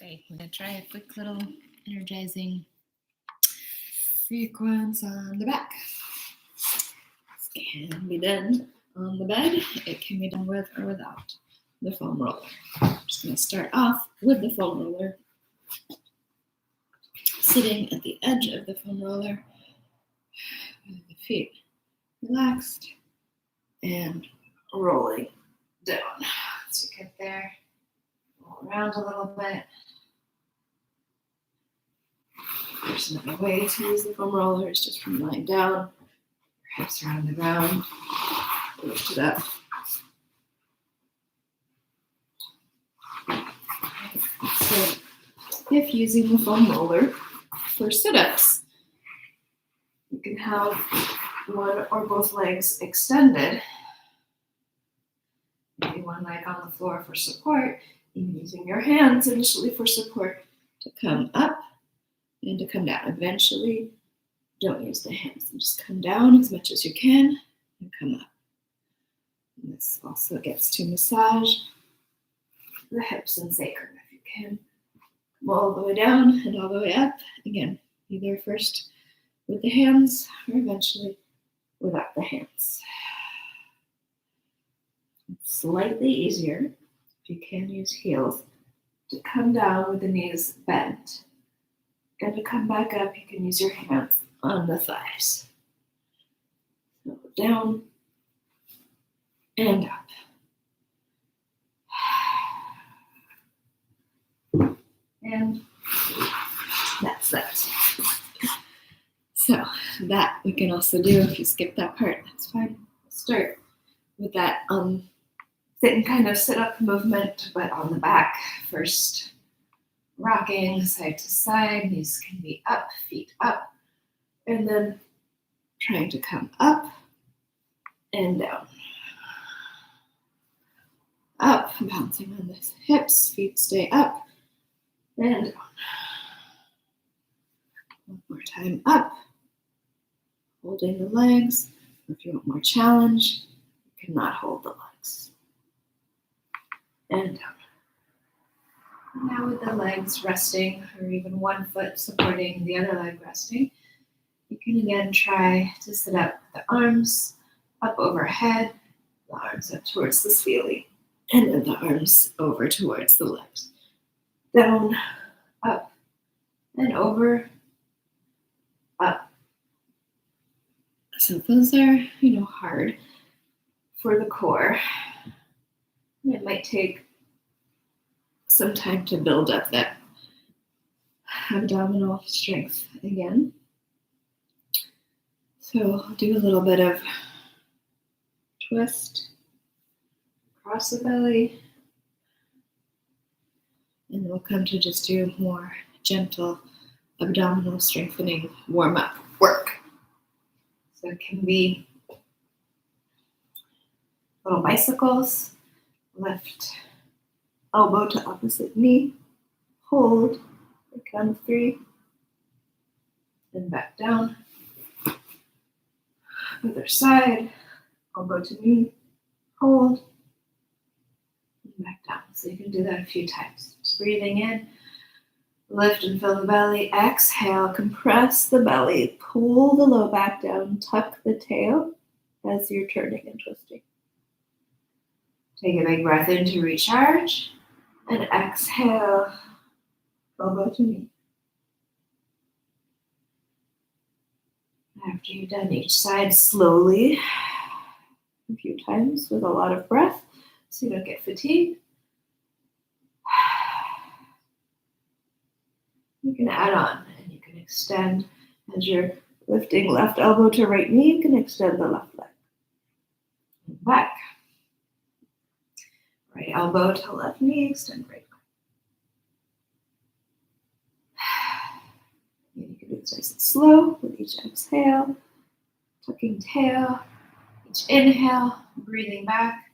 Okay, we're going to try a quick little energizing sequence on the back. This can be done on the bed. It can be done with or without the foam roller. I'm just going to start off with the foam roller. Sitting at the edge of the foam roller with the feet relaxed and rolling down. So you get there, roll around a little bit. There's another way to use the foam roller. It's just from lying down, your hips are on the ground, lift it up. So if using the foam roller for sit-ups, you can have one or both legs extended. Maybe one leg on the floor for support, even using your hands initially for support to come up and to come down. Eventually, don't use the hands and just come down as much as you can and come up. And this also gets to massage the hips and sacrum if you can. Come all the way down and all the way up. Again, either first with the hands or eventually without the hands. It's slightly easier, if you can use heels, to come down with the knees bent. And to come back up, you can use your hands on the thighs. So down and up. And that's that. So that we can also do if you skip that part, that's fine. Start with that sitting kind of sit-up movement, but on the back first. Rocking side to side, knees can be up, feet up, and then trying to come up and down. Up, bouncing on the hips, feet stay up and down. One more time up, holding the legs. If you want more challenge, you cannot hold the legs. And down. Now with the legs resting, or even one foot supporting the other leg resting, you can again try to sit up with the arms up overhead, the arms up towards the ceiling, and then the arms over towards the legs. Down, up, and over, up. So those are, hard for the core. It might take some time to build up that abdominal strength again. So I'll do a little bit of twist across the belly, and we'll come to just do more gentle abdominal strengthening warm-up work. So it can be little bicycles, left elbow to opposite knee, hold, count of 3, then back down. Other side, elbow to knee, hold, and back down. So you can do that a few times. Just breathing in, lift and fill the belly. Exhale, compress the belly, pull the low back down, tuck the tail as you're turning and twisting. Take a big breath in to recharge. And exhale, elbow to knee. After you've done each side slowly, a few times with a lot of breath, so you don't get fatigued. You can add on and you can extend as you're lifting left elbow to right knee, you can extend the left leg. And back. Right elbow to left knee, extend right leg. And you can do this nice and slow with each exhale, tucking tail, each inhale, breathing back,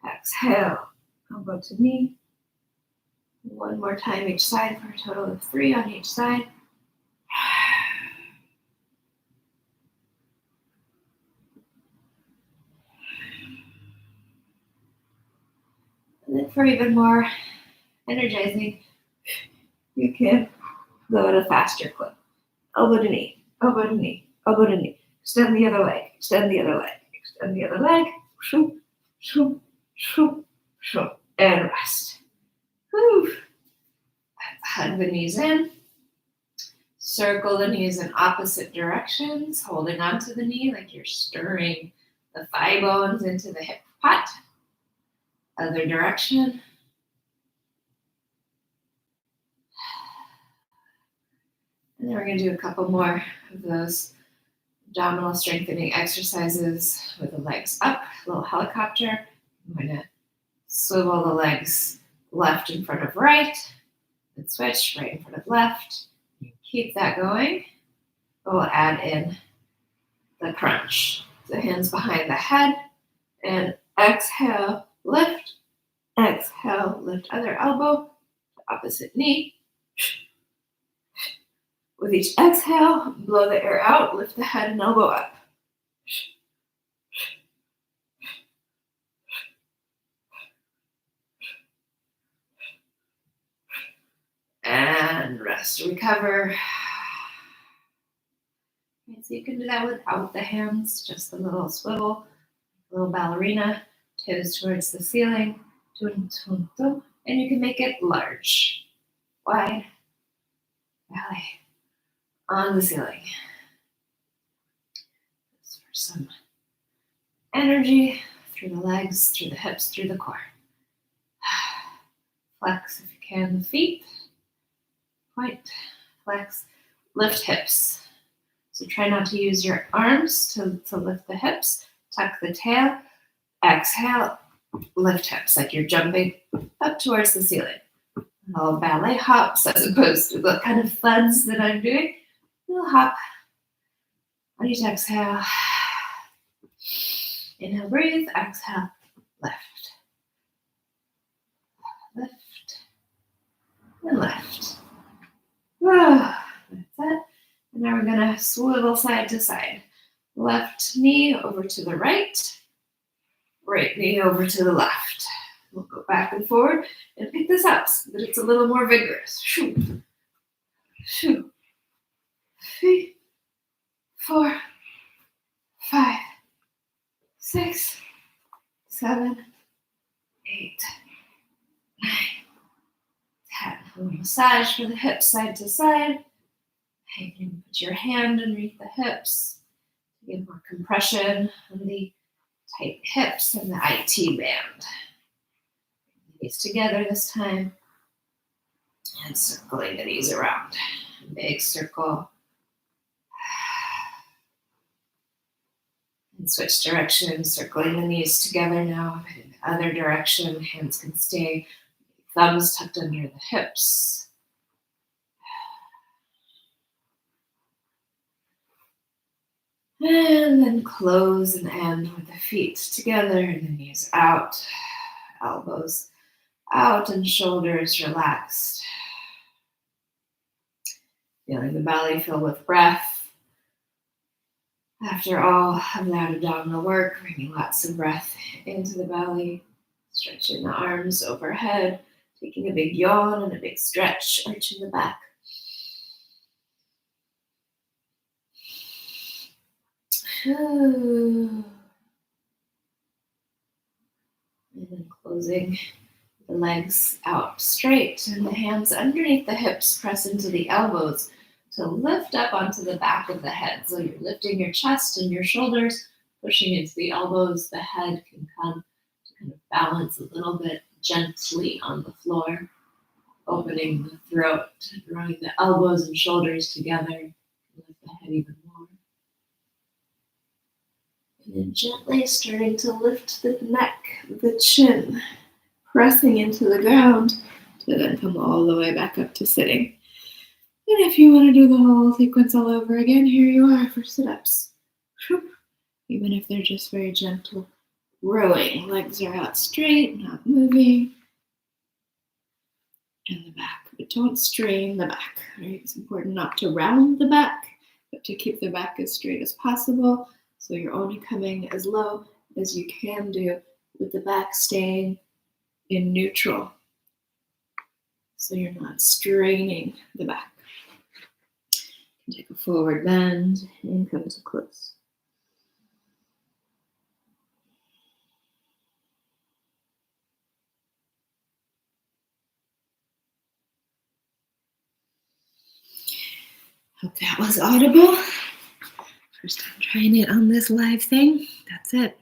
exhale, elbow to knee. One more time each side for a total of 3 on each side. And then for even more energizing, you can go at a faster clip. Elbow to knee, elbow to knee, elbow to knee. Extend the other leg, extend the other leg, extend the other leg. Shoop, shoop, shoop, shoop, and rest. Whew. Hug the knees in. Circle the knees in opposite directions, holding onto the knee like you're stirring the thigh bones into the hip pot. Other direction. And then we're going to do a couple more of those abdominal strengthening exercises with the legs up, a little helicopter. I'm going to swivel the legs left in front of right, and switch right in front of left. Keep that going. We'll add in the crunch. The hands behind the head, and exhale, lift. Exhale, lift other elbow, opposite knee. With each exhale, blow the air out, lift the head and elbow up. And rest, recover. Okay, so you can do that without the hands, just a little swivel, a little ballerina, toes towards the ceiling, and you can make it large, wide, belly, on the ceiling. Just for some energy through the legs, through the hips, through the core. Flex if you can the feet. Point, flex, lift hips. So try not to use your arms to lift the hips. Tuck the tail. Exhale, lift hips like you're jumping up towards the ceiling. Little ballet hops as opposed to the kind of thuds that I'm doing. Little hop. On each exhale. Inhale, breathe. Exhale, lift. Lift. And lift. That's it. And now we're going to swivel side to side. Left knee over to the right. Right knee over to the left. We'll go back and forward and pick this up so that it's a little more vigorous. Shoo. Shoo. 3, 4, 5, 6, 7, 8, 9, 10. A little massage for the hips side to side. You can put your hand underneath the hips to get more compression on the tight hips and the IT band. Knees together this time. And circling the knees around. Big circle. And switch directions, circling the knees together now. In the other direction, hands can stay. Thumbs tucked under the hips. And then close and end with the feet together and the knees out, elbows out and shoulders relaxed. Feeling the belly fill with breath. After all of that abdominal work, bringing lots of breath into the belly, stretching the arms overhead, taking a big yawn and a big stretch, arching the back. And then closing the legs out straight and the hands underneath the hips press into the elbows to lift up onto the back of the head. So you're lifting your chest and your shoulders, pushing into the elbows. The head can come to kind of balance a little bit gently on the floor, opening the throat, drawing the elbows and shoulders together, lift the head even more. And then gently starting to lift the neck, the chin, pressing into the ground to then come all the way back up to sitting. And if you want to do the whole sequence all over again, here you are for sit-ups. Even if they're just very gentle, rowing. Legs are out straight, not moving. And the back, but don't strain the back. Right? It's important not to round the back, but to keep the back as straight as possible. So you're only coming as low as you can do with the back staying in neutral. so you're not straining the back. Take a forward bend and come to close. Hope that was audible. First time trying it on this live thing. That's it.